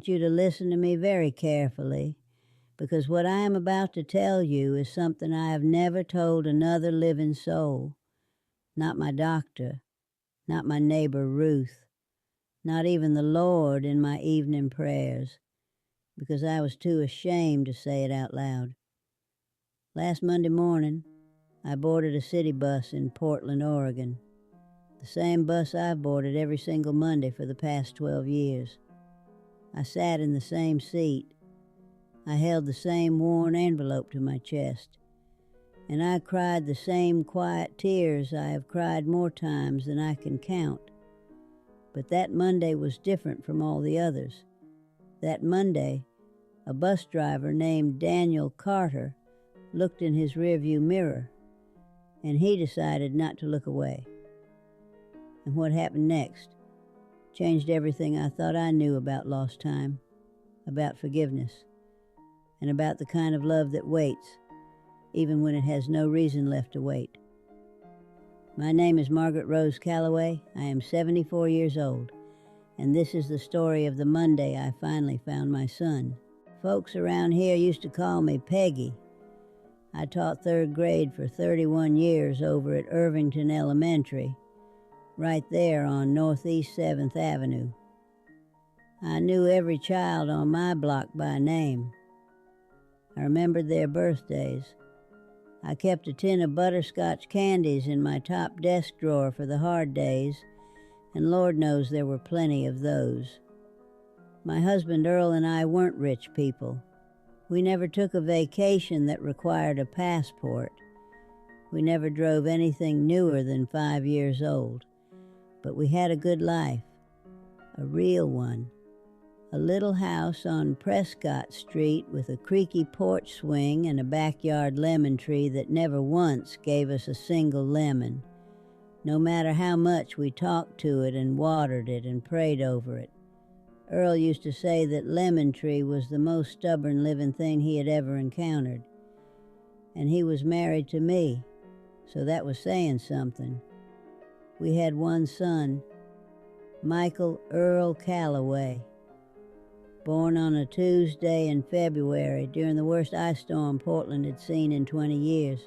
want you to listen to me very carefully, because what I am about to tell you is something I have never told another living soul. Not my doctor, not my neighbor Ruth, not even the Lord in my evening prayers, because I was too ashamed to say it out loud. Last Monday morning, I boarded a city bus in Portland, Oregon. The same bus I've boarded every single Monday for the past 12 years. I sat in the same seat. I held the same worn envelope to my chest. And I cried the same quiet tears I have cried more times than I can count. But that Monday was different from all the others. That Monday, a bus driver named Daniel Carter looked in his rearview mirror, and he decided not to look away. And what happened next changed everything I thought I knew about lost time, about forgiveness, and about the kind of love that waits, even when it has no reason left to wait. My name is Margaret Rose Calloway. I am 74 years old, and this is the story of the Monday I finally found my son. Folks around here used to call me Peggy. I taught third grade for 31 years over at Irvington Elementary, right there on Northeast 7th Avenue. I knew every child on my block by name. I remembered their birthdays. I kept a tin of butterscotch candies in my top desk drawer for the hard days, and Lord knows there were plenty of those. My husband Earl and I weren't rich people. We never took a vacation that required a passport. We never drove anything newer than 5 years old. But we had a good life, a real one. A little house on Prescott Street with a creaky porch swing and a backyard lemon tree that never once gave us a single lemon, no matter how much we talked to it and watered it and prayed over it. Earl used to say that lemon tree was the most stubborn living thing he had ever encountered. And he was married to me, so that was saying something. We had one son, Michael Earl Calloway, born on a Tuesday in February during the worst ice storm Portland had seen in 20 years.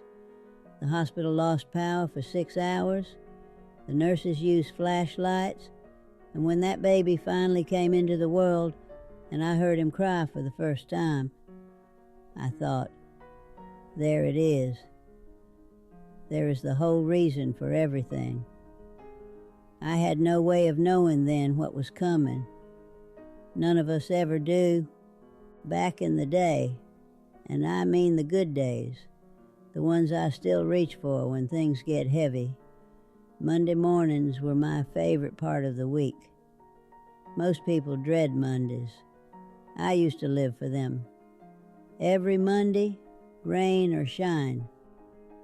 The hospital lost power for 6 hours. The nurses used flashlights. And when that baby finally came into the world and I heard him cry for the first time, I thought, there it is. There is the whole reason for everything. I had no way of knowing then what was coming. None of us ever do. Back in the day, and I mean the good days, the ones I still reach for when things get heavy, Monday mornings were my favorite part of the week. Most people dread Mondays. I used to live for them. Every Monday, rain or shine,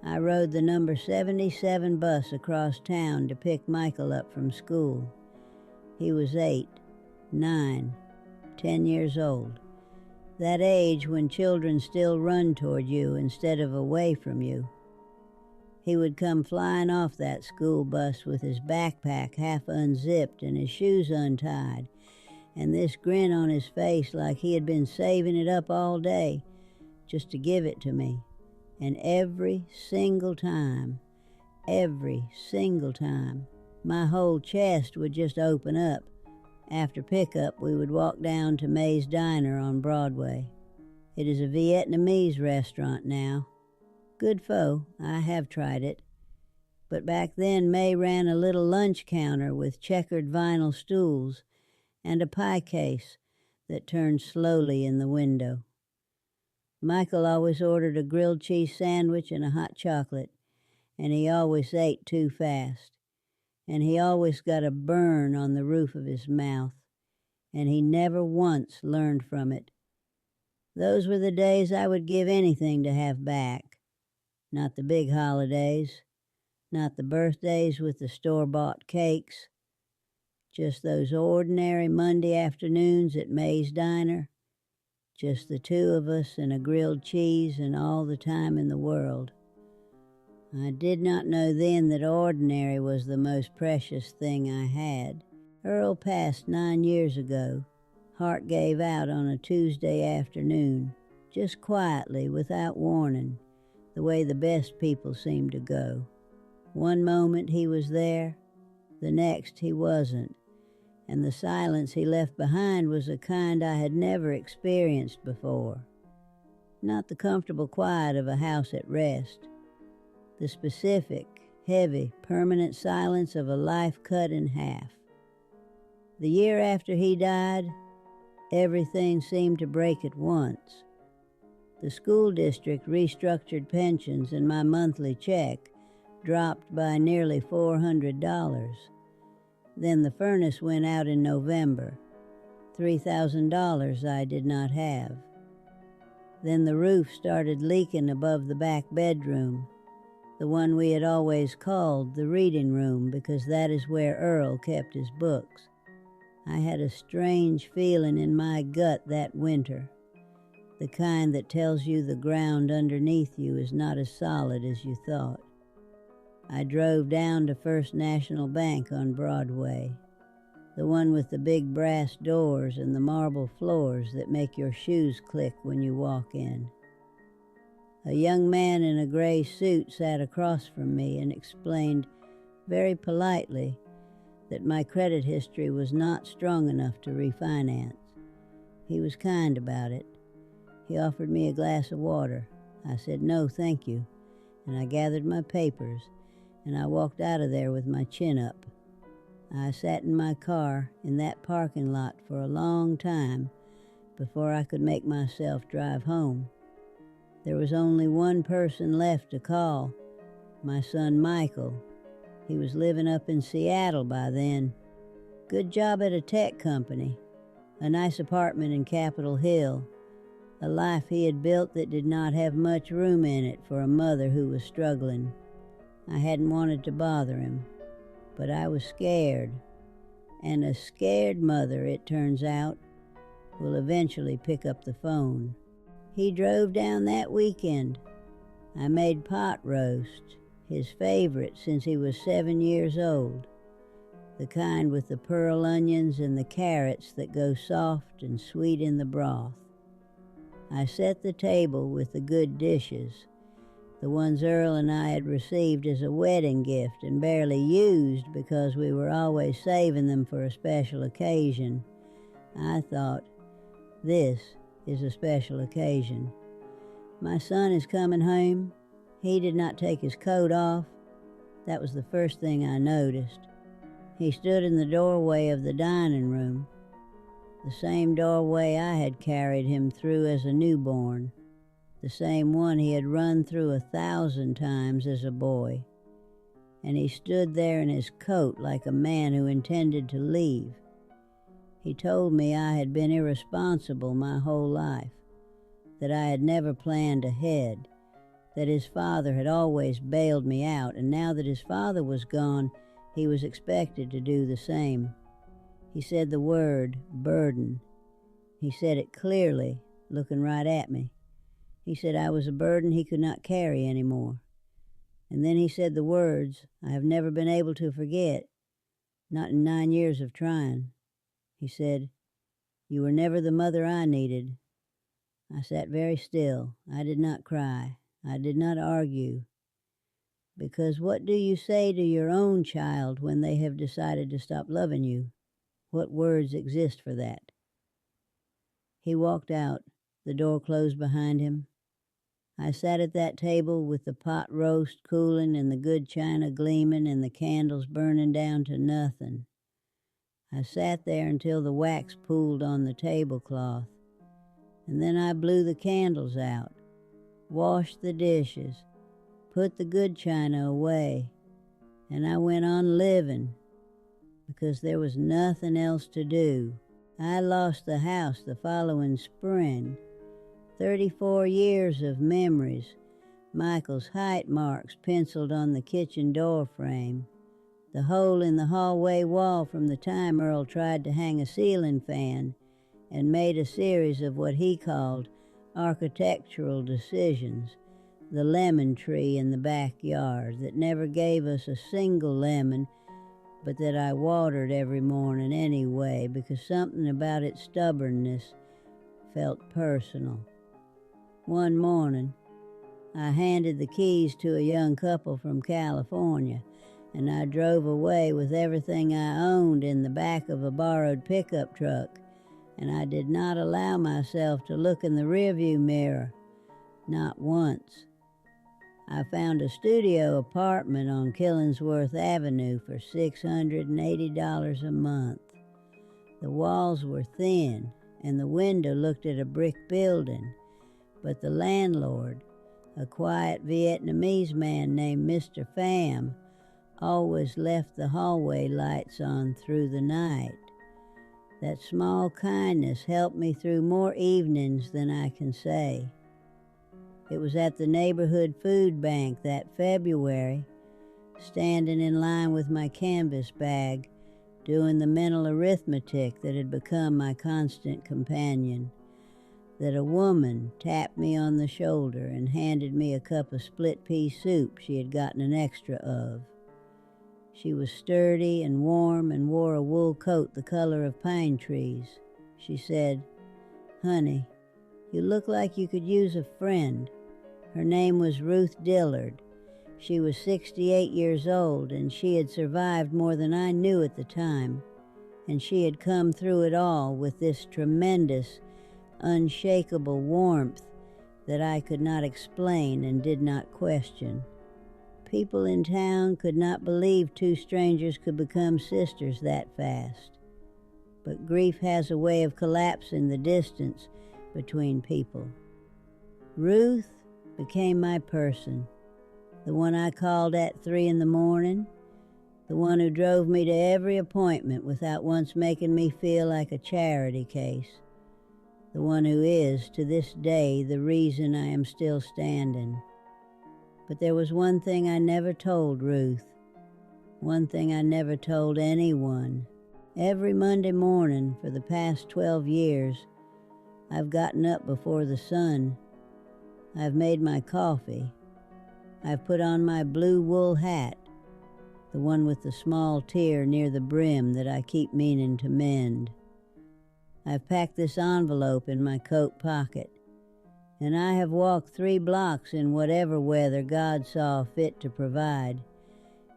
I rode the number 77 bus across town to pick Michael up from school. He was 8, 9, 10 years old. That age when children still run toward you instead of away from you. He would come flying off that school bus with his backpack half unzipped and his shoes untied, and this grin on his face like he had been saving it up all day just to give it to me. And every single time, my whole chest would just open up. After pickup, we would walk down to May's Diner on Broadway. It is a Vietnamese restaurant now. Good pho, I have tried it. But back then, May ran a little lunch counter with checkered vinyl stools and a pie case that turned slowly in the window. Michael always ordered a grilled cheese sandwich and a hot chocolate, and he always ate too fast. And he always got a burn on the roof of his mouth, and he never once learned from it. Those were the days I would give anything to have back. Not the big holidays, not the birthdays with the store-bought cakes, just those ordinary Monday afternoons at May's Diner, just the two of us and a grilled cheese and all the time in the world. I did not know then that ordinary was the most precious thing I had. Earl passed 9 years ago, Heart gave out on a Tuesday afternoon, just quietly, without warning, the way the best people seem to go. One moment he was there, the next he wasn't, and the silence he left behind was a kind I had never experienced before. Not the comfortable quiet of a house at rest, the specific, heavy, permanent silence of a life cut in half. The year after he died, everything seemed to break at once. The school district restructured pensions and my monthly check dropped by nearly $400. Then the furnace went out in November. $3,000 I did not have. Then the roof started leaking above the back bedroom, the one we had always called the reading room because that is where Earl kept his books. I had a strange feeling in my gut that winter, the kind that tells you the ground underneath you is not as solid as you thought. I drove down to First National Bank on Broadway, the one with the big brass doors and the marble floors that make your shoes click when you walk in. A young man in a gray suit sat across from me and explained very politely that my credit history was not strong enough to refinance. He was kind about it. He offered me a glass of water. I said, "No, thank you," and I gathered my papers, and I walked out of there with my chin up. I sat in my car in that parking lot for a long time before I could make myself drive home. There was only one person left to call, my son Michael. He was living up in Seattle by then. Good job at a tech company, a nice apartment in Capitol Hill, a life he had built that did not have much room in it for a mother who was struggling. I hadn't wanted to bother him, but I was scared, and a scared mother, it turns out, will eventually pick up the phone. He drove down that weekend. I made pot roast, his favorite since he was 7 years old, the kind with the pearl onions and the carrots that go soft and sweet in the broth. I set the table with the good dishes, the ones Earl and I had received as a wedding gift and barely used because we were always saving them for a special occasion. I thought, this is a special occasion. My son is coming home. He did not take his coat off. That was the first thing I noticed. He stood in the doorway of the dining room, the same doorway I had carried him through as a newborn, the same one he had run through 1,000 times as a boy. And he stood there in his coat like a man who intended to leave. He told me I had been irresponsible my whole life, that I had never planned ahead, that his father had always bailed me out, and now that his father was gone, he was expected to do the same. He said the word, burden. He said it clearly, looking right at me. He said I was a burden he could not carry anymore. And then he said the words I have never been able to forget, not in 9 years of trying. He said, "You were never the mother I needed." I sat very still. I did not cry. I did not argue. Because what do you say to your own child when they have decided to stop loving you? What words exist for that? He walked out. The door closed behind him. I sat at that table with the pot roast cooling and the good china gleaming and the candles burning down to nothing. I sat there until the wax pooled on the tablecloth, and then I blew the candles out, washed the dishes, put the good china away, and I went on living because there was nothing else to do. I lost the house the following spring. 34 years of memories, Michael's height marks penciled on the kitchen door frame, the hole in the hallway wall from the time Earl tried to hang a ceiling fan and made a series of what he called architectural decisions, the lemon tree in the backyard that never gave us a single lemon, but that I watered every morning anyway because something about its stubbornness felt personal. One morning, I handed the keys to a young couple from California, and I drove away with everything I owned in the back of a borrowed pickup truck, and I did not allow myself to look in the rearview mirror, not once. I found a studio apartment on Killingsworth Avenue for $680 a month. The walls were thin, and the window looked at a brick building, but the landlord, a quiet Vietnamese man named Mr. Pham, always left the hallway lights on through the night. That small kindness helped me through more evenings than I can say. It was at the neighborhood food bank that February, standing in line with my canvas bag, doing the mental arithmetic that had become my constant companion, that a woman tapped me on the shoulder and handed me a cup of split-pea soup she had gotten an extra of. She was sturdy and warm and wore a wool coat the color of pine trees. She said, "Honey, you look like you could use a friend." Her name was Ruth Dillard. She was 68 years old, and she had survived more than I knew at the time, and she had come through it all with this tremendous, unshakable warmth that I could not explain and did not question. People in town could not believe two strangers could become sisters that fast. But grief has a way of collapsing the distance between people. Ruth became my person, the one I called at 3 a.m, the one who drove me to every appointment without once making me feel like a charity case, the one who is, to this day, the reason I am still standing. But there was one thing I never told Ruth, one thing I never told anyone. Every Monday morning for the past 12 years, I've gotten up before the sun. I've made my coffee. I've put on my blue wool hat, the one with the small tear near the brim that I keep meaning to mend. I've packed this envelope in my coat pocket, and I have walked 3 blocks in whatever weather God saw fit to provide,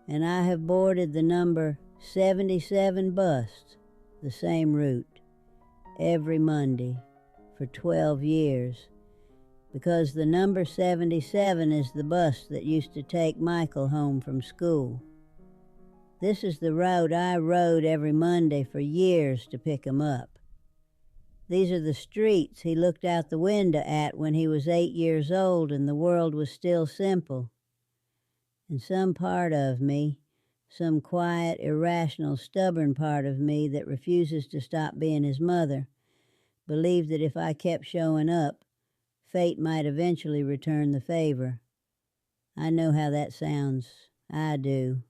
and I have boarded the number 77 bus, the same route, every Monday for 12 years. Because the number 77 is the bus that used to take Michael home from school. This is the route I rode every Monday for years to pick him up. These are the streets he looked out the window at when he was 8 years old and the world was still simple. And some part of me, some quiet, irrational, stubborn part of me that refuses to stop being his mother, believed that if I kept showing up, fate might eventually return the favor. I know how that sounds. I do.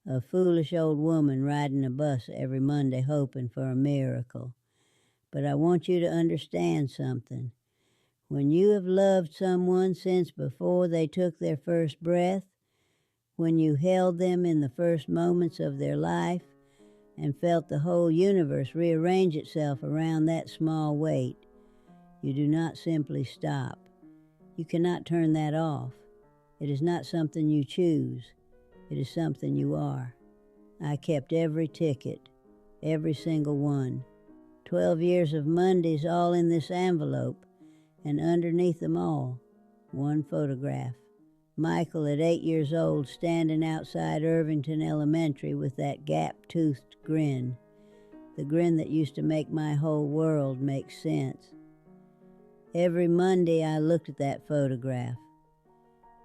A foolish old woman riding a bus every Monday hoping for a miracle. But I want you to understand something. When you have loved someone since before they took their first breath, when you held them in the first moments of their life and felt the whole universe rearrange itself around that small weight, you do not simply stop. You cannot turn that off. It is not something you choose. It is something you are. I kept every ticket, every single one. 12 years of Mondays all in this envelope, and underneath them all, one photograph. Michael at 8 years old standing outside Irvington Elementary with that gap-toothed grin, the grin that used to make my whole world make sense. Every Monday I looked at that photograph,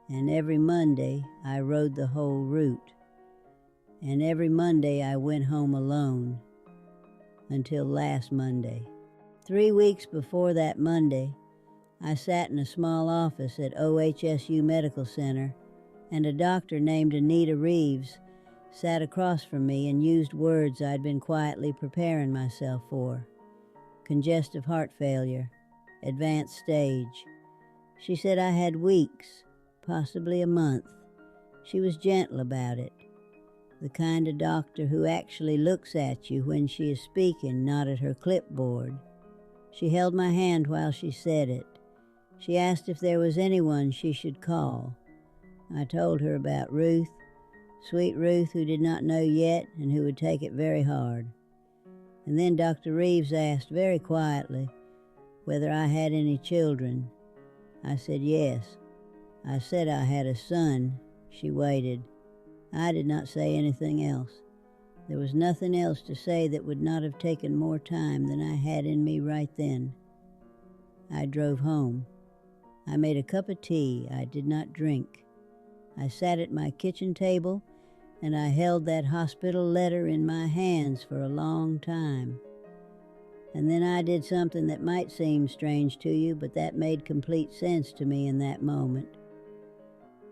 and every Monday I rode the whole route, and every Monday I went home alone, until last Monday. 3 weeks before that Monday, I sat in a small office at OHSU Medical Center, and a doctor named Anita Reeves sat across from me and used words I'd been quietly preparing myself for. Congestive heart failure, advanced stage. She said I had weeks, possibly a month. She was gentle about it. the kind of doctor who actually looks at you when she is speaking, not at her clipboard. She held my hand while she said it. She asked if there was anyone she should call. I told her about Ruth, sweet Ruth who did not know yet and who would take it very hard. And then Dr. Reeves asked very quietly whether I had any children. I said yes. I said I had a son. She waited. I did not say anything else. There was nothing else to say that would not have taken more time than I had in me right then. I drove home. I made a cup of tea I did not drink. I sat at my kitchen table and I held that hospital letter in my hands for a long time. And then I did something that might seem strange to you, but that made complete sense to me in that moment.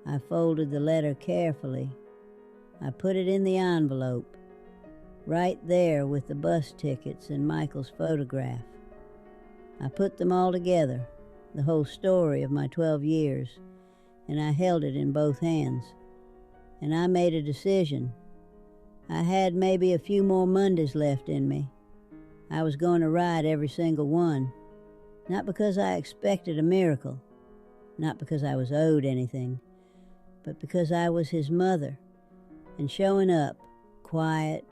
I folded the letter carefully. I put it in the envelope, right there with the bus tickets and Michael's photograph. I put them all together, the whole story of my 12 years, and I held it in both hands. And I made a decision. I had maybe a few more Mondays left in me. I was going to write every single one, not because I expected a miracle, not because I was owed anything, but because I was his mother. And showing up, quiet,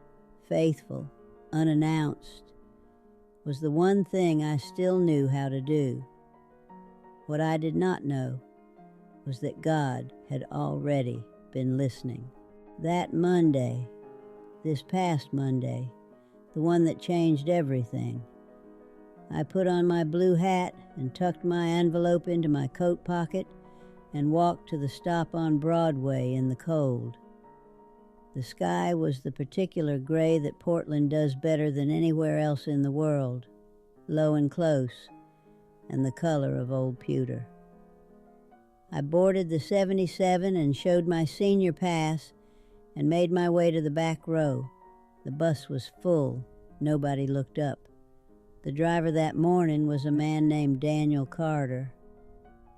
faithful, unannounced, was the one thing I still knew how to do. What I did not know was that God had already been listening. That Monday, this past Monday, the one that changed everything, I put on my blue hat and tucked my envelope into my coat pocket and walked to the stop on Broadway in the cold. The sky was the particular gray that Portland does better than anywhere else in the world, low and close, and the color of old pewter. I boarded the 77 and showed my senior pass and made my way to the back row. The bus was full. Nobody looked up. The driver that morning was a man named Daniel Carter.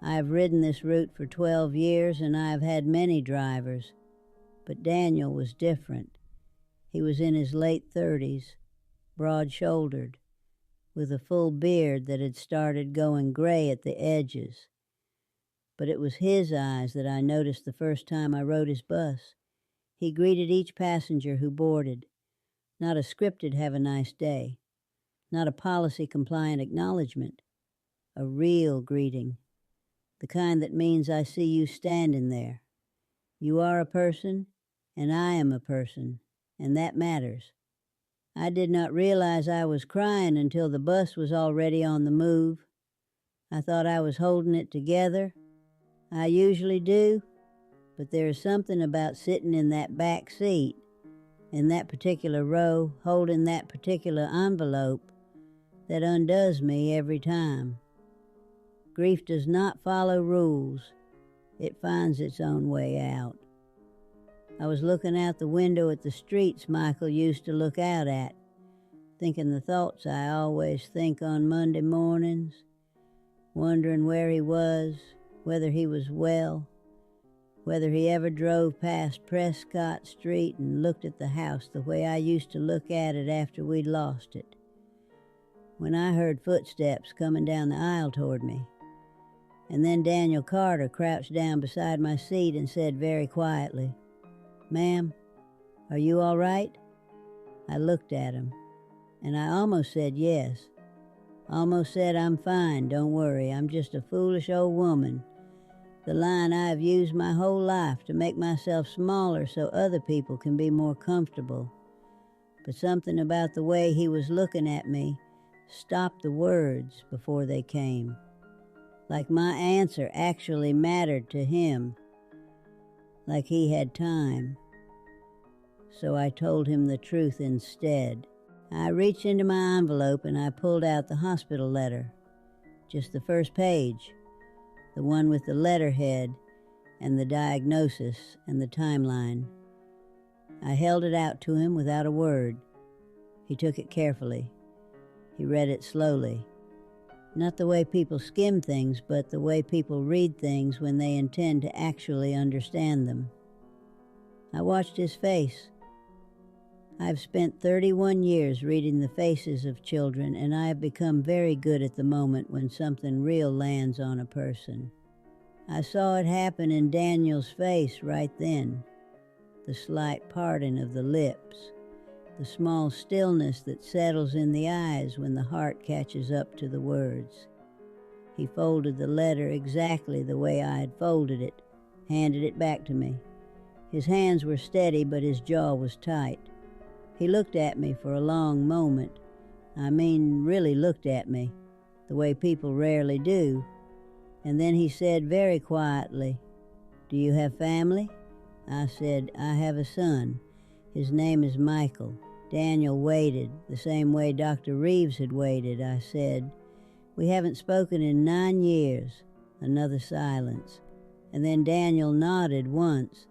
I have ridden this route for 12 years and I have had many drivers. But Daniel was different. He was in his late 30s, broad-shouldered, with a full beard that had started going gray at the edges. But it was his eyes that I noticed the first time I rode his bus. He greeted each passenger who boarded. Not a scripted "have a nice day," not a policy-compliant acknowledgement, a real greeting, the kind that means I see you standing there. You are a person, and I am a person, and that matters. I did not realize I was crying until the bus was already on the move. I thought I was holding it together. I usually do, but there is something about sitting in that back seat, in that particular row, holding that particular envelope, that undoes me every time. Grief does not follow rules. It finds its own way out. I was looking out the window at the streets Michael used to look out at, thinking the thoughts I always think on Monday mornings, wondering where he was, whether he was well, whether he ever drove past Prescott Street and looked at the house the way I used to look at it after we'd lost it. When I heard footsteps coming down the aisle toward me, and then Daniel Carter crouched down beside my seat and said very quietly, "Ma'am, are you all right?" I looked at him, and I almost said yes. Almost said, "I'm fine, don't worry, I'm just a foolish old woman." The line I have used my whole life to make myself smaller so other people can be more comfortable. But something about the way he was looking at me stopped the words before they came. Like my answer actually mattered to him. Like he had time. So I told him the truth instead. I reached into my envelope and I pulled out the hospital letter. Just the first page. The one with the letterhead and the diagnosis and the timeline. I held it out to him without a word. He took it carefully. He read it slowly. Not the way people skim things, but the way people read things when they intend to actually understand them. I watched his face, I've spent 31 years reading the faces of children, and I have become very good at the moment when something real lands on a person. I saw it happen in Daniel's face right then. The slight parting of the lips, the small stillness that settles in the eyes when the heart catches up to the words. He folded the letter exactly the way I had folded it, handed it back to me. His hands were steady, but his jaw was tight. He looked at me for a long moment. I mean, really looked at me, the way people rarely do. And then he said very quietly, "Do you have family?" I said, "I have a son. His name is Michael." Daniel waited, the same way Dr. Reeves had waited. I said, "We haven't spoken in 9 years." Another silence. And then Daniel nodded once,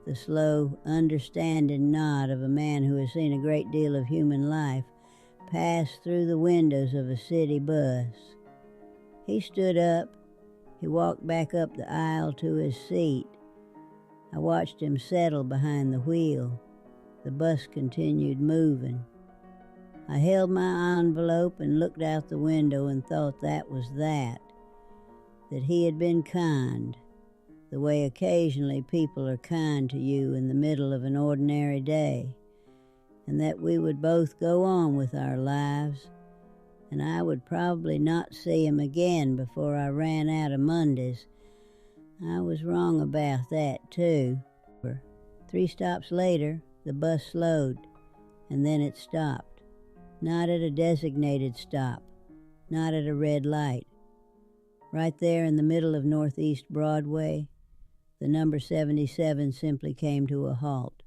the slow, understanding nod of a man who has seen a great deal of human life pass through the windows of a city bus. He stood up. He walked back up the aisle to his seat. I watched him settle behind the wheel. The bus continued moving. I held my envelope and looked out the window and thought that was that he had been kind, the way occasionally people are kind to you in the middle of an ordinary day, and that we would both go on with our lives, and I would probably not see him again before I ran out of Mondays. I was wrong about that, too. 3 stops later, the bus slowed, and then it stopped. Not at a designated stop, not at a red light. Right there in the middle of Northeast Broadway, the number 77 simply came to a halt.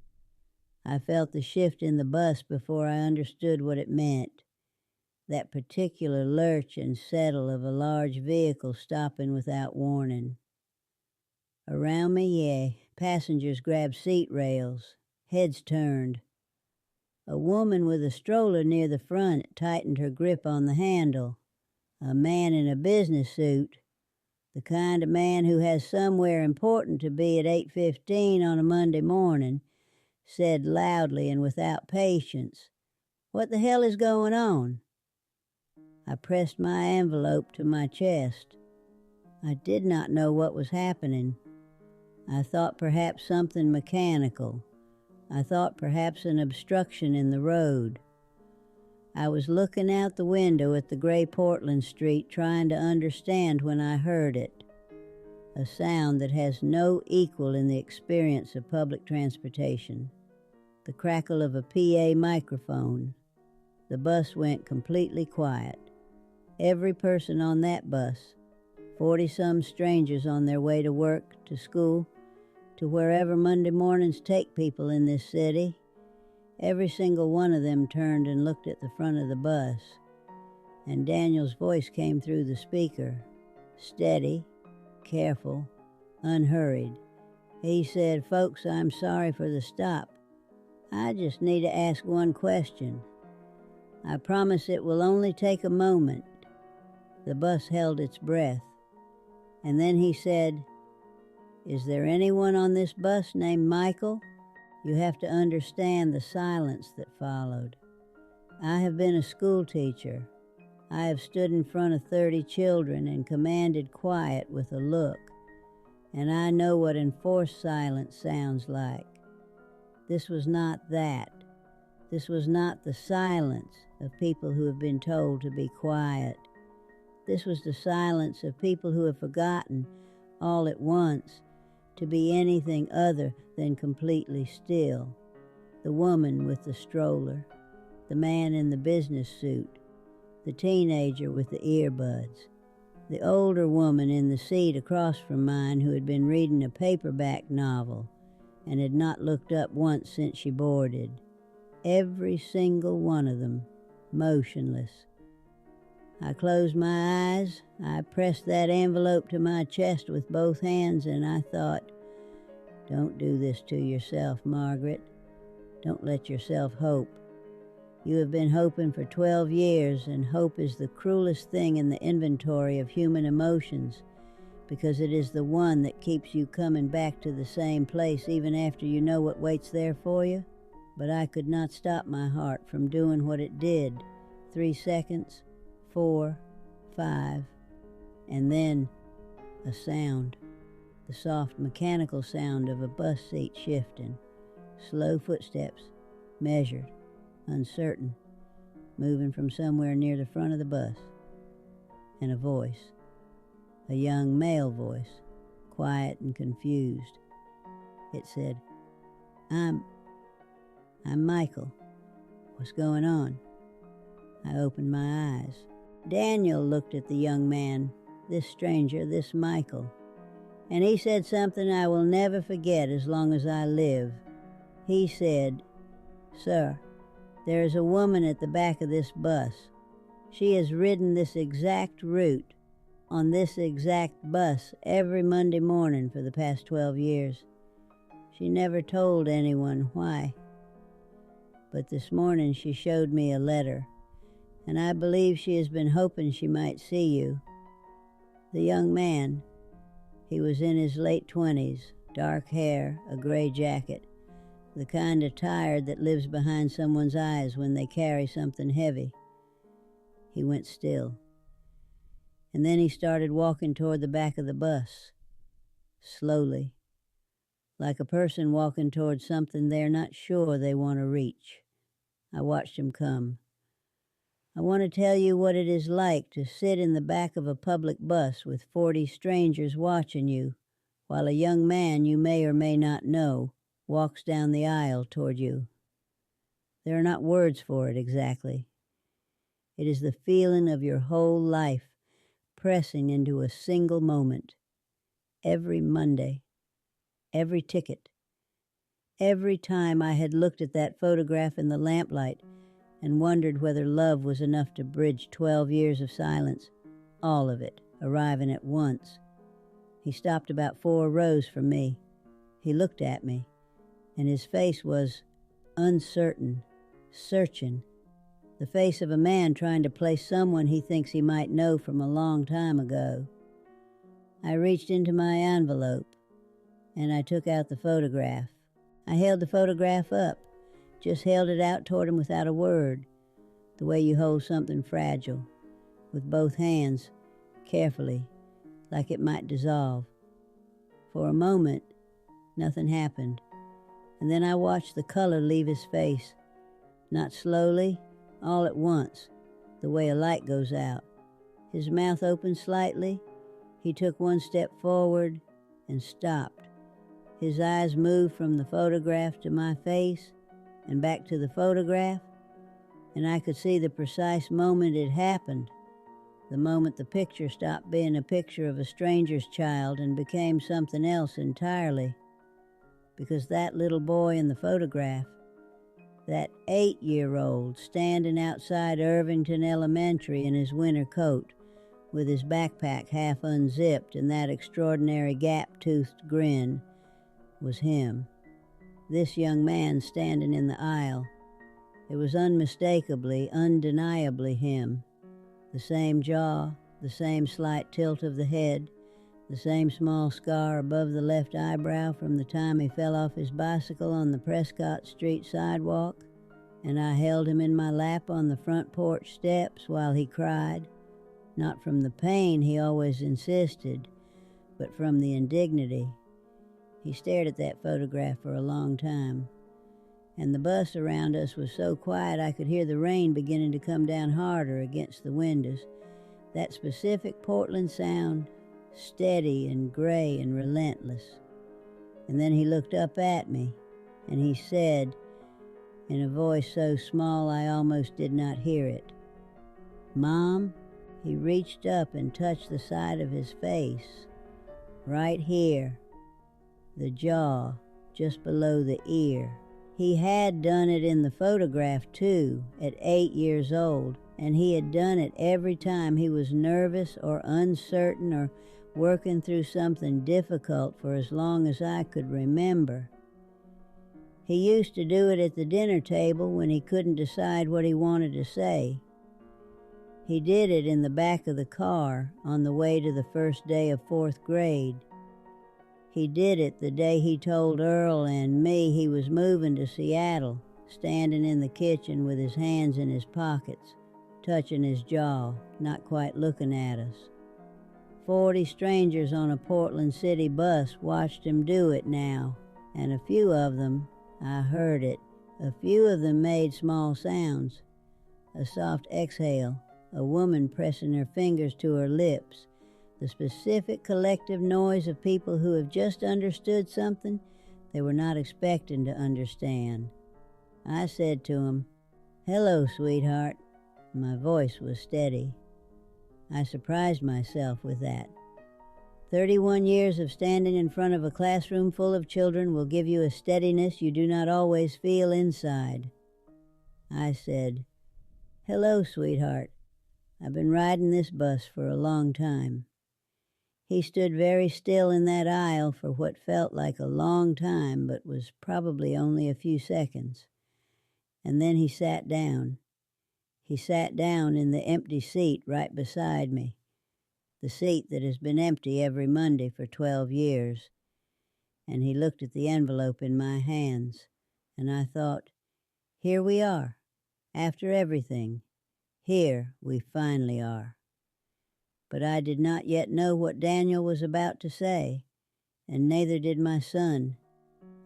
I felt the shift in the bus before I understood what it meant. That particular lurch and settle of a large vehicle stopping without warning. Around me, passengers grabbed seat rails, heads turned. A woman with a stroller near the front tightened her grip on the handle. A man in a business suit, the kind of man who has somewhere important to be at 8:15 on a Monday morning, said loudly and without patience, "What the hell is going on?" I pressed my envelope to my chest. I did not know what was happening. I thought perhaps something mechanical. I thought perhaps an obstruction in the road. I was looking out the window at the gray Portland street trying to understand when I heard it. A sound that has no equal in the experience of public transportation. The crackle of a PA microphone. The bus went completely quiet. Every person on that bus, 40-some strangers on their way to work, to school, to wherever Monday mornings take people in this city, every single one of them turned and looked at the front of the bus, and Daniel's voice came through the speaker, steady, careful, unhurried. He said, "Folks, I'm sorry for the stop. I just need to ask one question. I promise it will only take a moment." The bus held its breath, and then he said, "Is there anyone on this bus named Michael?" You have to understand the silence that followed. I have been a school teacher. I have stood in front of 30 children and commanded quiet with a look, and I know what enforced silence sounds like. This was not that. This was not the silence of people who have been told to be quiet. This was the silence of people who have forgotten, all at once, to be anything other than completely still. The woman with the stroller, the man in the business suit, the teenager with the earbuds, the older woman in the seat across from mine who had been reading a paperback novel and had not looked up once since she boarded. Every single one of them, motionless. I closed my eyes, I pressed that envelope to my chest with both hands, and I thought, don't do this to yourself, Margaret. Don't let yourself hope. You have been hoping for 12 years, and hope is the cruelest thing in the inventory of human emotions, because it is the one that keeps you coming back to the same place even after you know what waits there for you. but I could not stop my heart from doing what it did. 3 seconds, 4, 5, and then a sound, the soft mechanical sound of a bus seat shifting, slow footsteps, measured, uncertain, moving from somewhere near the front of the bus, and a voice, a young male voice, quiet and confused. It said, I'm Michael. What's going on? I opened my eyes. Daniel looked at the young man, this stranger, this Michael, and he said something I will never forget as long as I live. He said, "Sir, there is a woman at the back of this bus. She has ridden this exact route on this exact bus every Monday morning for the past 12 years. She never told anyone why. But this morning she showed me a letter, and I believe she has been hoping she might see you." The young man, he was in his late 20s, dark hair, a gray jacket, the kind of tired that lives behind someone's eyes when they carry something heavy. He went still, and then he started walking toward the back of the bus, slowly, like a person walking toward something they're not sure they want to reach. I watched him come. I want to tell you what it is like to sit in the back of a public bus with 40 strangers watching you, while a young man you may or may not know walks down the aisle toward you. There are not words for it exactly. It is the feeling of your whole life pressing into a single moment. Every Monday, every ticket, every time I had looked at that photograph in the lamplight and wondered whether love was enough to bridge 12 years of silence, all of it arriving at once. He stopped about 4 rows from me. He looked at me, and his face was uncertain, searching, the face of a man trying to place someone he thinks he might know from a long time ago. I reached into my envelope, and I took out the photograph. I held the photograph up, just held it out toward him without a word, the way you hold something fragile, with both hands, carefully, like it might dissolve. For a moment, nothing happened, and then I watched the color leave his face, not slowly, all at once, the way a light goes out. His mouth opened slightly. He took 1 step forward and stopped. His eyes moved from the photograph to my face and back to the photograph, and I could see the precise moment it happened, the moment the picture stopped being a picture of a stranger's child and became something else entirely. Because that little boy in the photograph, that 8-year-old standing outside Irvington Elementary in his winter coat, with his backpack half unzipped and that extraordinary gap-toothed grin, was him. This young man standing in the aisle. It was unmistakably, undeniably him. The same jaw, the same slight tilt of the head, the same small scar above the left eyebrow from the time he fell off his bicycle on the Prescott Street sidewalk, and I held him in my lap on the front porch steps while he cried, not from the pain he always insisted, but from the indignity. He stared at that photograph for a long time, and the bus around us was so quiet I could hear the rain beginning to come down harder against the windows, that specific Portland sound, steady and gray and relentless. And then he looked up at me, and he said, in a voice so small I almost did not hear it, "Mom." He reached up and touched the side of his face, right here, the jaw, just below the ear. He had done it in the photograph too, at 8 years old, and he had done it every time he was nervous or uncertain or working through something difficult for as long as I could remember. He used to do it at the dinner table when he couldn't decide what he wanted to say. He did it in the back of the car on the way to the first day of 4th grade. He did it the day he told Earl and me he was moving to Seattle, standing in the kitchen with his hands in his pockets, touching his jaw, not quite looking at us. 40 strangers on a Portland City bus watched him do it now, and a few of them, I heard it, a few of them made small sounds. A soft exhale, a woman pressing her fingers to her lips, the specific collective noise of people who have just understood something they were not expecting to understand. I said to him, "Hello, sweetheart." My voice was steady. I surprised myself with that. 31 years of standing in front of a classroom full of children will give you a steadiness you do not always feel inside. I said, "Hello, sweetheart. I've been riding this bus for a long time." He stood very still in that aisle for what felt like a long time, but was probably only a few seconds. And then he sat down. He sat down in the empty seat right beside me, the seat that has been empty every Monday for 12 years. And he looked at the envelope in my hands, and I thought, here we are, after everything. Here we finally are. But I did not yet know what Daniel was about to say, and neither did my son,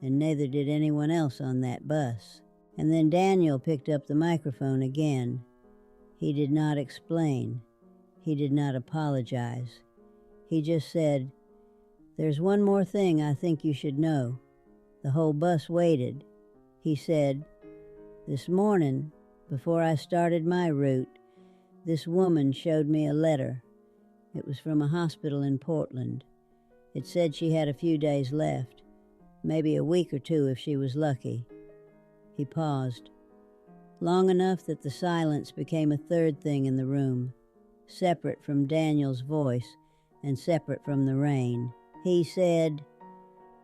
and neither did anyone else on that bus. And then Daniel picked up the microphone again. He did not explain. He did not apologize. He just said, "There's one more thing I think you should know." The whole bus waited. He said, "This morning, before I started my route, this woman showed me a letter. It was from a hospital in Portland. It said she had a few days left, maybe a week or two if she was lucky." He paused, long enough that the silence became a third thing in the room, separate from Daniel's voice and separate from the rain. He said,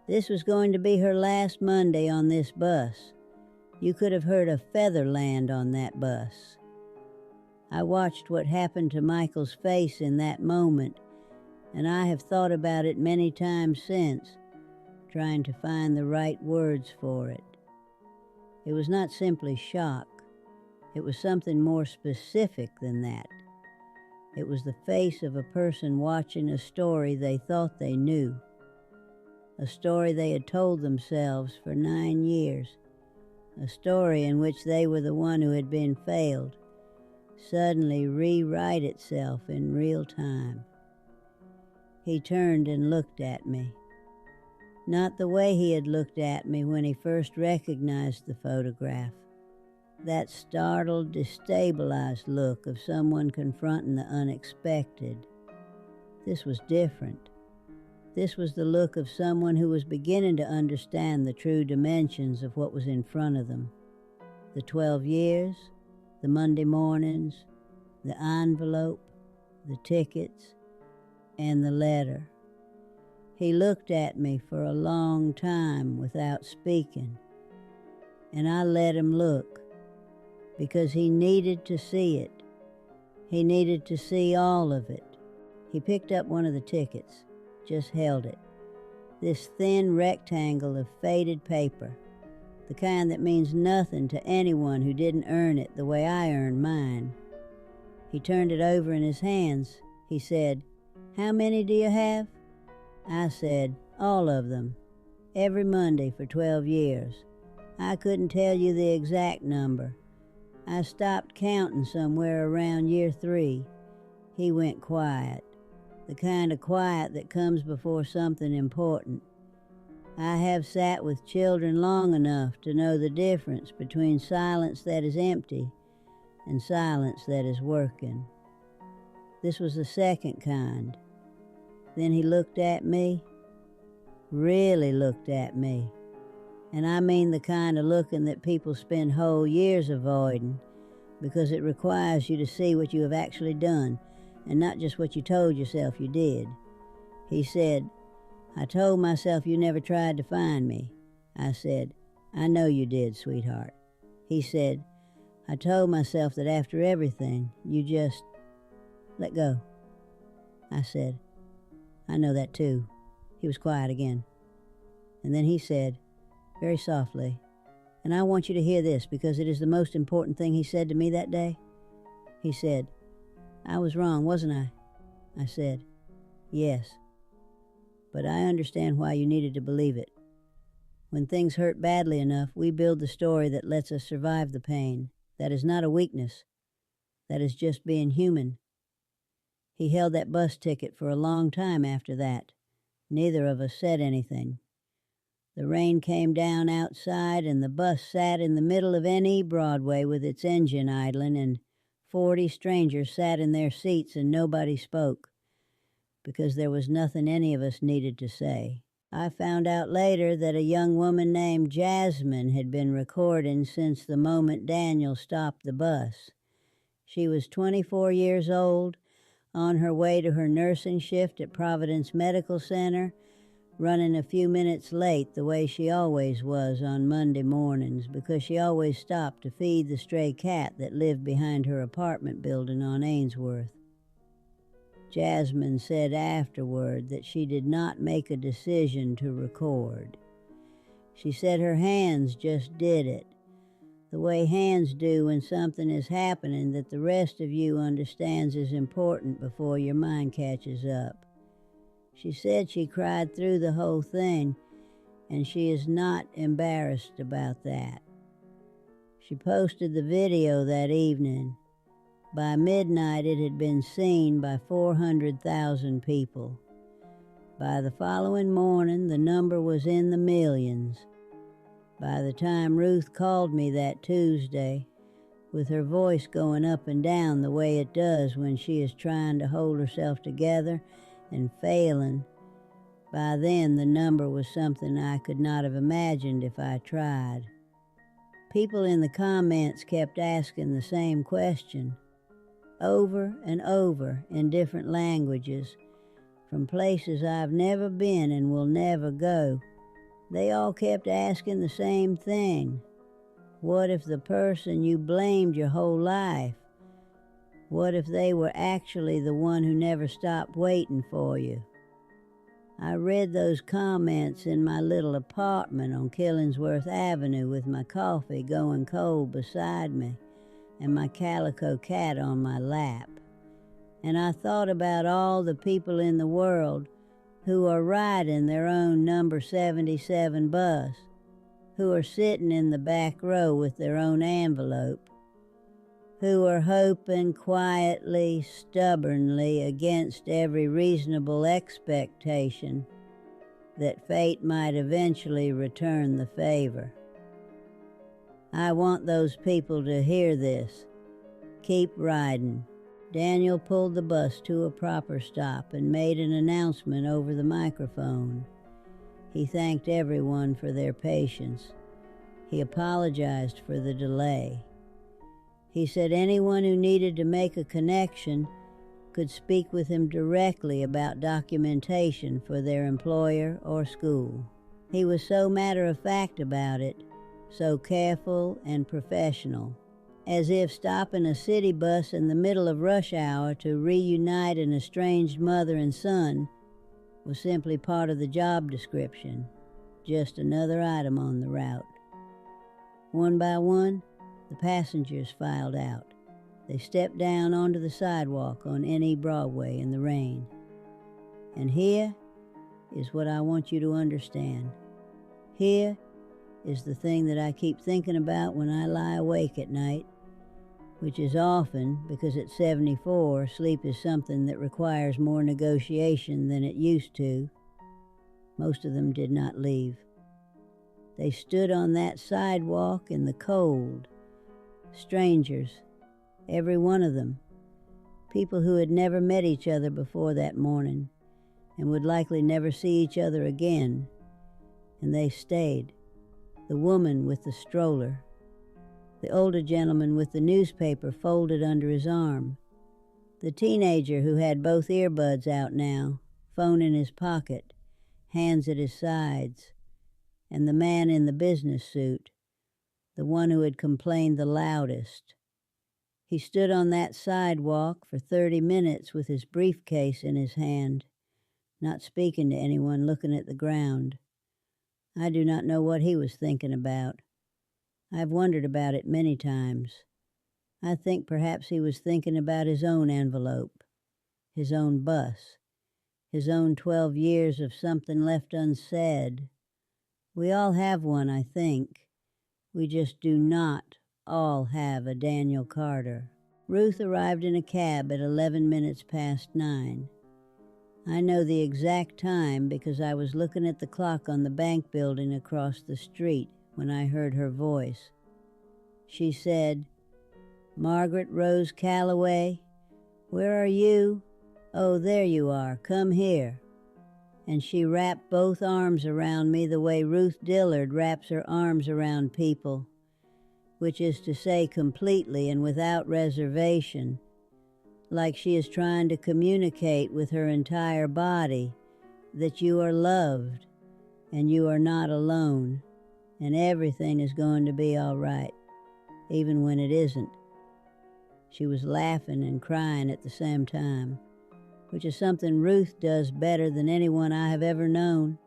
"This was going to be her last Monday on this bus. You could have heard a feather land on that bus." I watched what happened to Michael's face in that moment, and I have thought about it many times since, trying to find the right words for it. It was not simply shock. It was something more specific than that. It was the face of a person watching a story they thought they knew, a story they had told themselves for 9 years, a story in which they were the one who had been failed, suddenly rewrite itself in real time. He turned and looked at me. Not the way he had looked at me when he first recognized the photograph. That startled, destabilized look of someone confronting the unexpected. This was different. This was the look of someone who was beginning to understand the true dimensions of what was in front of them. The 12 years, the Monday mornings, the envelope, the tickets, and the letter. He looked at me for a long time without speaking, and I let him look, because he needed to see it. He needed to see all of it. He picked up one of the tickets, just held it. This thin rectangle of faded paper, the kind that means nothing to anyone who didn't earn it the way I earned mine. He turned it over in his hands. He said, "How many do you have?" I said, "All of them. Every Monday for 12 years. I couldn't tell you the exact number. I stopped counting somewhere around year 3. He went quiet. The kind of quiet that comes before something important. I have sat with children long enough to know the difference between silence that is empty and silence that is working. This was the second kind. Then he looked at me, really looked at me. And I mean the kind of looking that people spend whole years avoiding, because it requires you to see what you have actually done and not just what you told yourself you did. He said, "I told myself you never tried to find me." I said, "I know you did, sweetheart." He said, "I told myself that after everything, you just let go." I said, "I know that too." He was quiet again. And then he said, very softly, And I want you to hear this because it is the most important thing he said to me that day. He said, "I was wrong, wasn't I?" I said, "Yes. But I understand why you needed to believe it. When things hurt badly enough, we build the story that lets us survive the pain. That is not a weakness. That is just being human." He held that bus ticket for a long time after that. Neither of us said anything. The rain came down outside, and the bus sat in the middle of N.E. Broadway with its engine idling, and 40 strangers sat in their seats, and nobody spoke, because there was nothing any of us needed to say. I found out later that a young woman named Jasmine had been recording since the moment Daniel stopped the bus. She was 24 years old, on her way to her nursing shift at Providence Medical Center, running a few minutes late the way she always was on Monday mornings because she always stopped to feed the stray cat that lived behind her apartment building on Ainsworth. Jasmine said afterward that she did not make a decision to record. She said her hands just did it, the way hands do when something is happening that the rest of you understands is important before your mind catches up. She said she cried through the whole thing, and she is not embarrassed about that. She posted the video that evening. By midnight, it had been seen by 400,000 people. By the following morning, the number was in the millions. By the time Ruth called me that Tuesday, with her voice going up and down the way it does when she is trying to hold herself together and failing, by then the number was something I could not have imagined if I tried. People in the comments kept asking the same question, over and over in different languages, from places I've never been and will never go. They all kept asking the same thing. What if the person you blamed your whole life, what if they were actually the one who never stopped waiting for you? I read those comments in my little apartment on Killingsworth Avenue with my coffee going cold beside me and my calico cat on my lap. And I thought about all the people in the world who are riding their own number 77 bus, who are sitting in the back row with their own envelope, who are hoping quietly, stubbornly, against every reasonable expectation that fate might eventually return the favor. I want those people to hear this. Keep riding. Daniel pulled the bus to a proper stop and made an announcement over the microphone. He thanked everyone for their patience. He apologized for the delay. He said anyone who needed to make a connection could speak with him directly about documentation for their employer or school. He was so matter-of-fact about it, so careful and professional, as if stopping a city bus in the middle of rush hour to reunite an estranged mother and son was simply part of the job description, just another item on the route. One by one, the passengers filed out. They stepped down onto the sidewalk on N.E. Broadway in the rain. And here is what I want you to understand. Here is the thing that I keep thinking about when I lie awake at night, which is often because at 74, sleep is something that requires more negotiation than it used to. Most of them did not leave. They stood on that sidewalk in the cold. Strangers, every one of them. People who had never met each other before that morning and would likely never see each other again. And they stayed. The woman with the stroller. The older gentleman with the newspaper folded under his arm. The teenager who had both earbuds out now, phone in his pocket, hands at his sides. And the man in the business suit, the one who had complained the loudest. He stood on that sidewalk for 30 minutes with his briefcase in his hand, not speaking to anyone, looking at the ground. I do not know what he was thinking about. I've wondered about it many times. I think perhaps he was thinking about his own envelope, his own bus, his own 12 years of something left unsaid. We all have one, I think. We just do not all have a Daniel Carter. Ruth arrived in a cab at 11 minutes past 9. I know the exact time because I was looking at the clock on the bank building across the street when I heard her voice. She said, "Margaret Rose Calloway, where are you? Oh, there you are. Come here." And she wrapped both arms around me the way Ruth Dillard wraps her arms around people, which is to say completely and without reservation, like she is trying to communicate with her entire body that you are loved and you are not alone and everything is going to be all right, even when it isn't. She was laughing and crying at the same time, which is something Ruth does better than anyone I have ever known.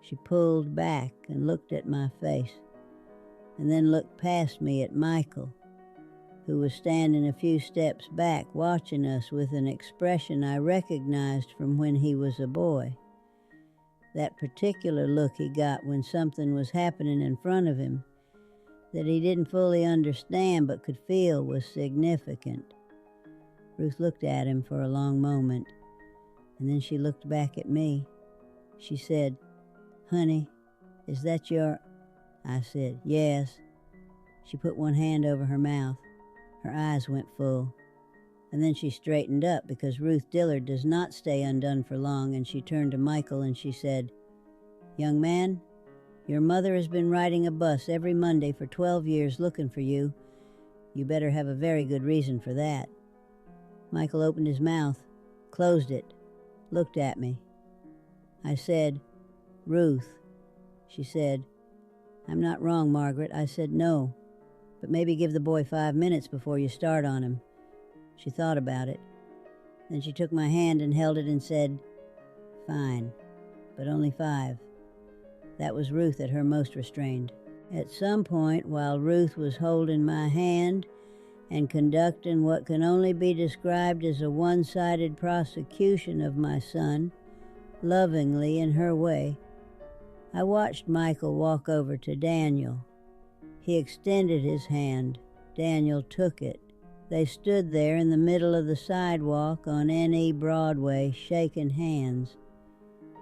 She pulled back and looked at my face, and then looked past me at Michael, who was standing a few steps back watching us with an expression I recognized from when he was a boy. That particular look he got when something was happening in front of him that he didn't fully understand but could feel was significant. Ruth looked at him for a long moment, and then she looked back at me. She said, "Honey, is that your—" I said, "Yes." She put one hand over her mouth. Her eyes went full. And then she straightened up because Ruth Dillard does not stay undone for long, and she turned to Michael and she said, "Young man, your mother has been riding a bus every Monday for 12 years looking for you. You better have a very good reason for that." Michael opened his mouth, closed it, looked at me. I said, "Ruth." She said, "I'm not wrong, Margaret." I said, "No, but maybe give the boy 5 minutes before you start on him." She thought about it. Then she took my hand and held it and said, "Fine, but only 5. That was Ruth at her most restrained. At some point, while Ruth was holding my hand and conducting what can only be described as a one-sided prosecution of my son, lovingly in her way, I watched Michael walk over to Daniel. He extended his hand. Daniel took it. They stood there in the middle of the sidewalk on N.E. Broadway, shaking hands.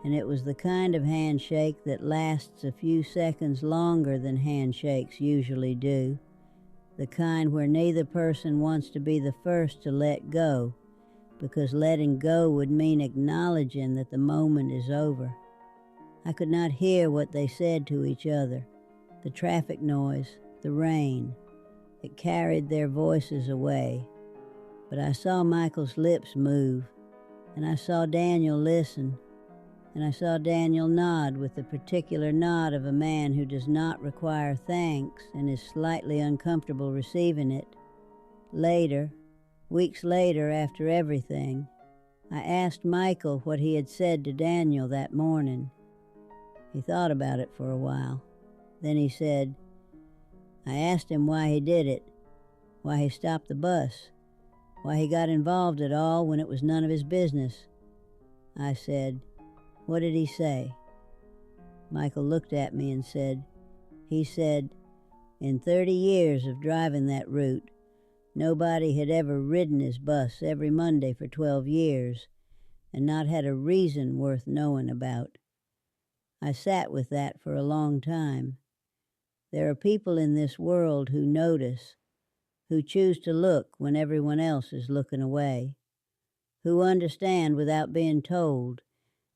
And it was the kind of handshake that lasts a few seconds longer than handshakes usually do. The kind where neither person wants to be the first to let go, because letting go would mean acknowledging that the moment is over. I could not hear what they said to each other. The traffic noise, the rain, it carried their voices away. But I saw Michael's lips move, and I saw Daniel listen, and I saw Daniel nod with the particular nod of a man who does not require thanks and is slightly uncomfortable receiving it. Later, weeks later after everything, I asked Michael what he had said to Daniel that morning. He thought about it for a while. Then he said, "I asked him why he did it, why he stopped the bus, why he got involved at all when it was none of his business." I said, "What did he say?" Michael looked at me and said, "He said, in 30 years of driving that route, nobody had ever ridden his bus every Monday for 12 years and not had a reason worth knowing about." I sat with that for a long time. There are people in this world who notice, who choose to look when everyone else is looking away, who understand without being told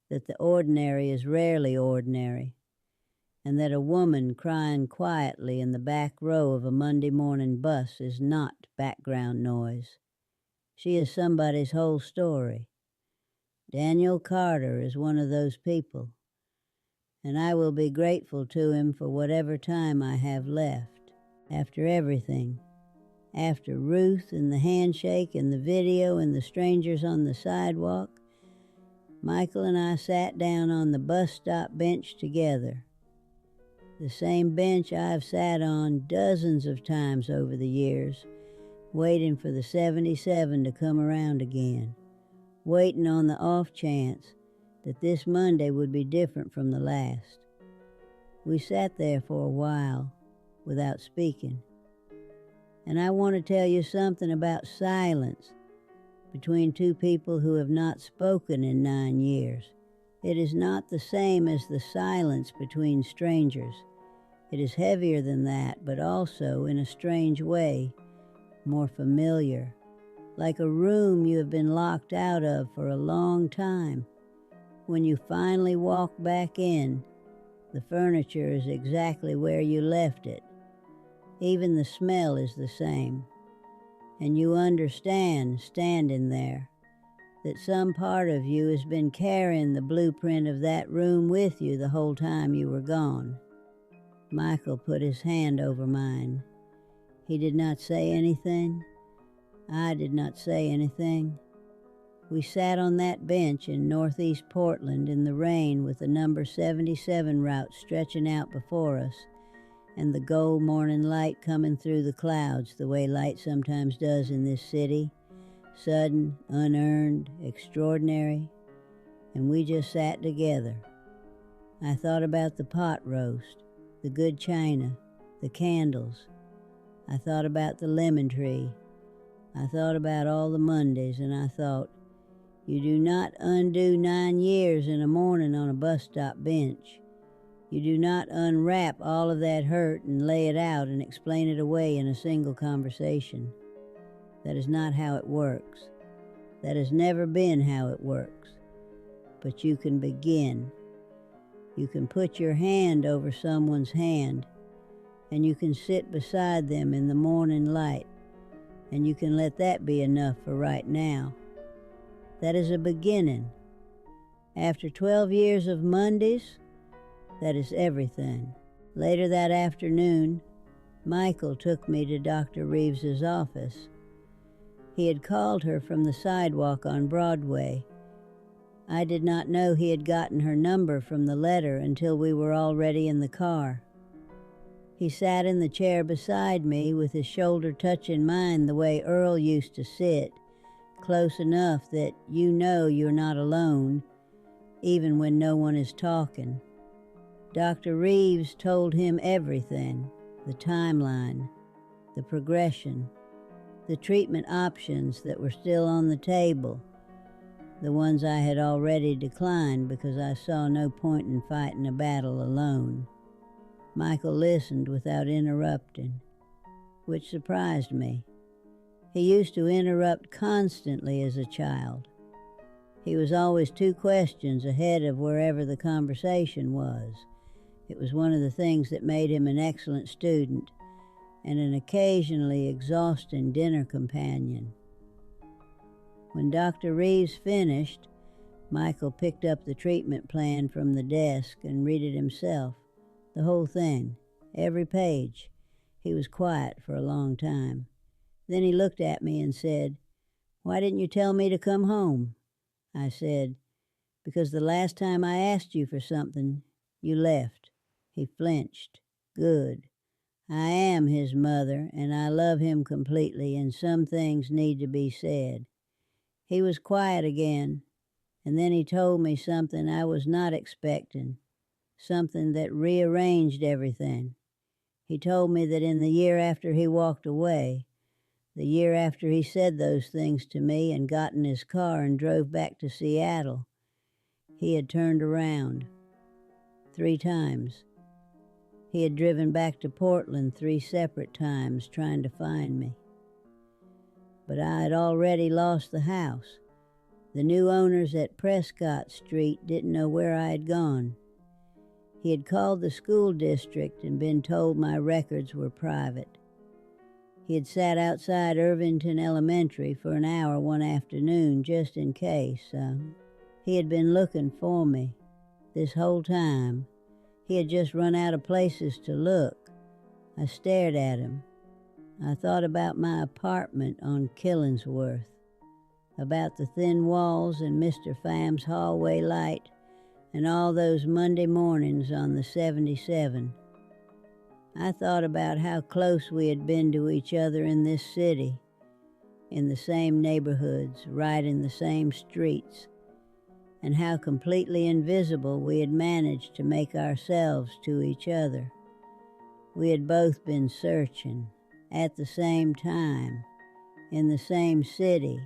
that the ordinary is rarely ordinary, and that a woman crying quietly in the back row of a Monday morning bus is not background noise. She is somebody's whole story. Daniel Carter is one of those people, and I will be grateful to him for whatever time I have left. After everything, after Ruth and the handshake and the video and the strangers on the sidewalk, Michael and I sat down on the bus stop bench together. The same bench I've sat on dozens of times over the years, waiting for the 77 to come around again, waiting on the off chance that this Monday would be different from the last. We sat there for a while without speaking. And I want to tell you something about silence between two people who have not spoken in 9 years. It is not the same as the silence between strangers. It is heavier than that, but also, in a strange way, more familiar, like a room you have been locked out of for a long time. When you finally walk back in, the furniture is exactly where you left it. Even the smell is the same. And you understand, standing there, that some part of you has been carrying the blueprint of that room with you the whole time you were gone. Michael put his hand over mine. He did not say anything. I did not say anything. We sat on that bench in northeast Portland in the rain with the number 77 route stretching out before us, and the gold morning light coming through the clouds the way light sometimes does in this city, sudden, unearned, extraordinary, and we just sat together. I thought about the pot roast, the good china, the candles. I thought about the lemon tree. I thought about all the Mondays, and I thought, you do not undo 9 years in a morning on a bus stop bench. You do not unwrap all of that hurt and lay it out and explain it away in a single conversation. That is not how it works. That has never been how it works. But you can begin. You can put your hand over someone's hand, and you can sit beside them in the morning light, and you can let that be enough for right now. That is a beginning. After 12 years of Mondays, that is everything. Later that afternoon, Michael took me to Dr. Reeves's office. He had called her from the sidewalk on Broadway. I did not know he had gotten her number from the letter until we were already in the car. He sat in the chair beside me with his shoulder touching mine the way Earl used to sit, close enough that you know you're not alone, even when no one is talking. Dr. Reeves told him everything, the timeline, the progression, the treatment options that were still on the table, the ones I had already declined because I saw no point in fighting a battle alone. Michael listened without interrupting, which surprised me. He used to interrupt constantly as a child. He was always 2 questions ahead of wherever the conversation was. It was one of the things that made him an excellent student and an occasionally exhausting dinner companion. When Dr. Reeves finished, Michael picked up the treatment plan from the desk and read it himself, the whole thing, every page. He was quiet for a long time. Then he looked at me and said, "Why didn't you tell me to come home?" I said, "Because the last time I asked you for something, you left." He flinched. Good. I am his mother, and I love him completely, and some things need to be said. He was quiet again, and then he told me something I was not expecting, something that rearranged everything. He told me that in the year after he walked away, the year after he said those things to me and got in his car and drove back to Seattle, he had turned around 3 times. He had driven back to Portland 3 separate times trying to find me. But I had already lost the house. The new owners at Prescott Street didn't know where I had gone. He had called the school district and been told my records were private. He had sat outside Irvington Elementary for an hour one afternoon just in case. He had been looking for me this whole time. He had just run out of places to look. I stared at him. I thought about my apartment on Killingsworth, about the thin walls and Mr. Pham's hallway light, and all those Monday mornings on the 77. I thought about how close we had been to each other in this city, in the same neighborhoods, right in the same streets, and how completely invisible we had managed to make ourselves to each other. We had both been searching, at the same time, in the same city.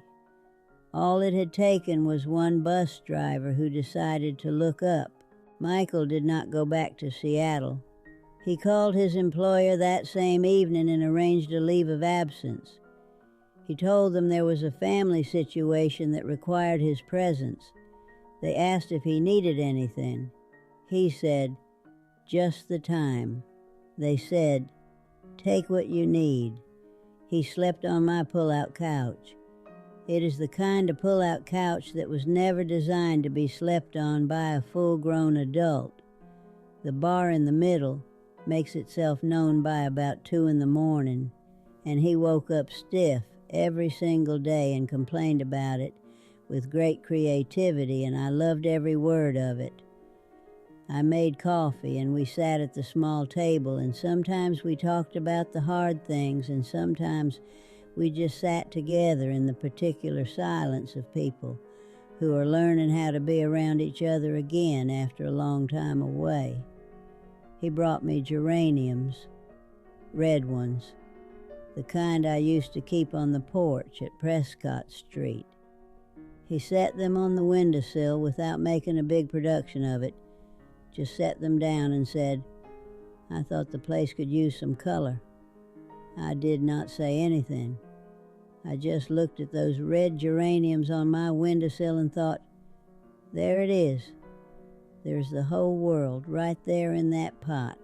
All it had taken was one bus driver who decided to look up. Michael did not go back to Seattle. He called his employer that same evening and arranged a leave of absence. He told them there was a family situation that required his presence. They asked if he needed anything. He said, "Just the time." They said, "Take what you need." He slept on my pull-out couch. It is the kind of pull-out couch that was never designed to be slept on by a full-grown adult. The bar in the middle makes itself known by about 2 in the morning, and he woke up stiff every single day and complained about it with great creativity, and I loved every word of it. I made coffee, and we sat at the small table, and sometimes we talked about the hard things, and sometimes we just sat together in the particular silence of people who are learning how to be around each other again after a long time away. He brought me geraniums, red ones, the kind I used to keep on the porch at Prescott Street. He set them on the windowsill without making a big production of it, just set them down and said, "I thought the place could use some color." I did not say anything. I just looked at those red geraniums on my windowsill and thought, there it is. There's the whole world right there in that pot.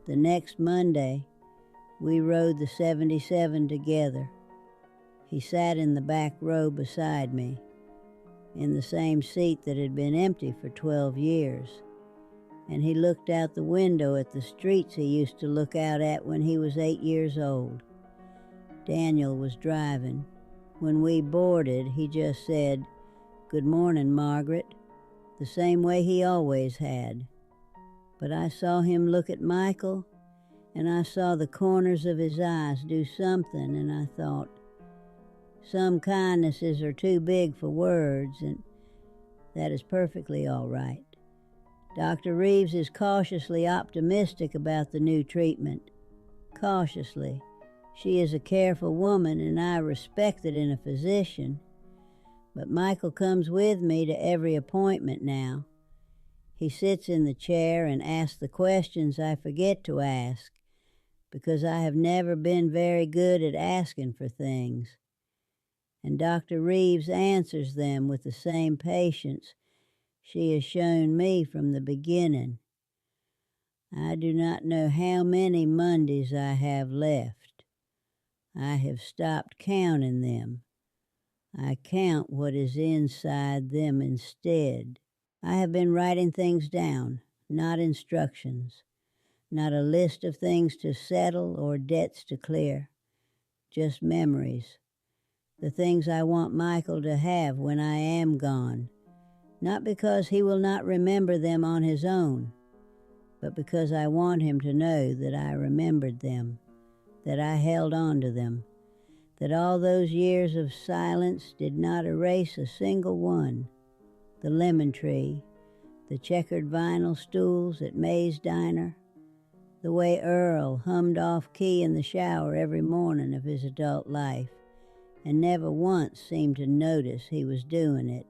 The next Monday, we rode the 77 together. He sat in the back row beside me, in the same seat that had been empty for 12 years. And he looked out the window at the streets he used to look out at when he was 8 years old. Daniel was driving. When we boarded, he just said, "Good morning, Margaret," the same way he always had. But I saw him look at Michael, and I saw the corners of his eyes do something, and I thought, some kindnesses are too big for words, and that is perfectly all right. Dr. Reeves is cautiously optimistic about the new treatment. Cautiously. She is a careful woman, and I respect it in a physician. But Michael comes with me to every appointment now. He sits in the chair and asks the questions I forget to ask, because I have never been very good at asking for things. And Dr. Reeves answers them with the same patience she has shown me from the beginning. I do not know how many Mondays I have left. I have stopped counting them. I count what is inside them instead. I have been writing things down, not instructions, not a list of things to settle or debts to clear, just memories, the things I want Michael to have when I am gone, not because he will not remember them on his own, but because I want him to know that I remembered them, that I held on to them, that all those years of silence did not erase a single one. The lemon tree, the checkered vinyl stools at May's Diner, the way Earl hummed off key in the shower every morning of his adult life and never once seemed to notice he was doing it.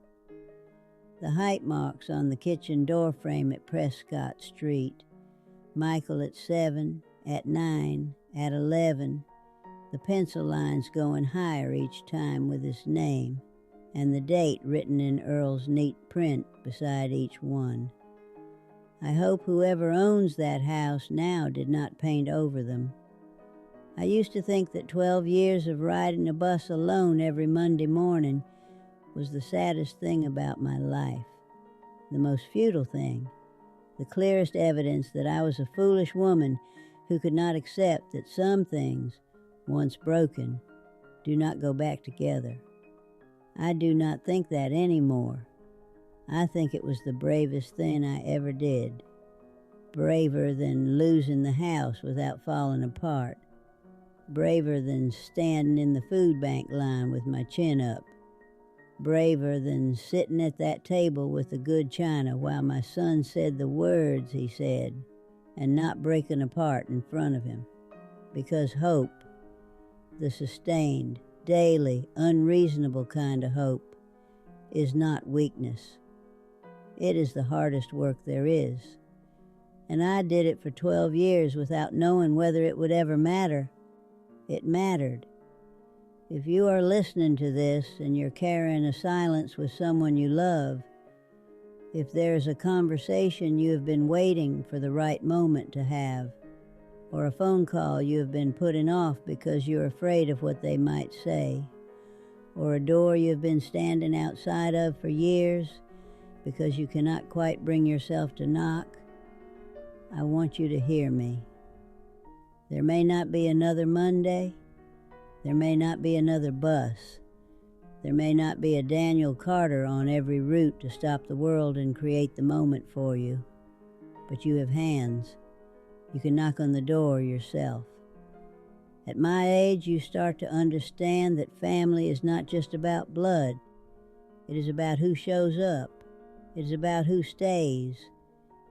The height marks on the kitchen door frame at Prescott Street, Michael at 7, at 9, at 11, the pencil lines going higher each time with his name, and the date written in Earl's neat print beside each one. I hope whoever owns that house now did not paint over them. I used to think that 12 years of riding a bus alone every Monday morning was the saddest thing about my life, the most futile thing, the clearest evidence that I was a foolish woman who could not accept that some things, once broken, do not go back together. I do not think that anymore. I think it was the bravest thing I ever did. braver than losing the house without falling apart, braver than standing in the food bank line with my chin up, braver than sitting at that table with the good china while my son said the words he said and not breaking apart in front of him. Because hope, the sustained, daily, unreasonable kind of hope, is not weakness. It is the hardest work there is. And I did it for 12 years without knowing whether it would ever matter. It mattered. If you are listening to this and you're carrying a silence with someone you love, if there's a conversation you have been waiting for the right moment to have, or a phone call you have been putting off because you're afraid of what they might say, or a door you've been standing outside of for years because you cannot quite bring yourself to knock, I want you to hear me. There may not be another Monday. There may not be another bus. There may not be a Daniel Carter on every route to stop the world and create the moment for you. But you have hands. You can knock on the door yourself. At my age, you start to understand that family is not just about blood. It is about who shows up. It is about who stays.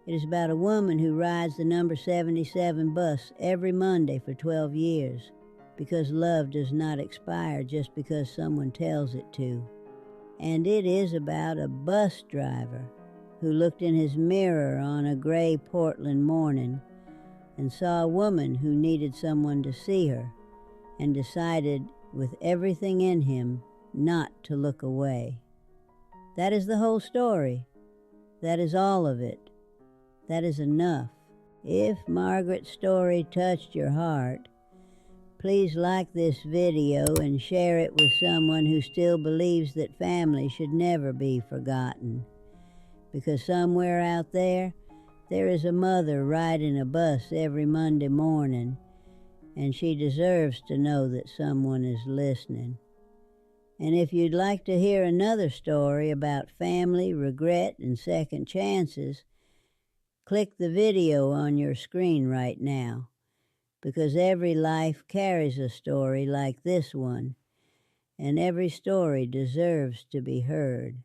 It is about a woman who rides the number 77 bus every Monday for 12 years, because love does not expire just because someone tells it to. And it is about a bus driver who looked in his mirror on a gray Portland morning and saw a woman who needed someone to see her and decided with everything in him not to look away. That is the whole story. That is all of it. That is enough. If Margaret's story touched your heart, please like this video and share it with someone who still believes that family should never be forgotten. Because somewhere out there is a mother riding a bus every Monday morning, and she deserves to know that someone is listening. And if you'd like to hear another story about family, regret, and second chances, click the video on your screen right now, because every life carries a story like this one, and every story deserves to be heard.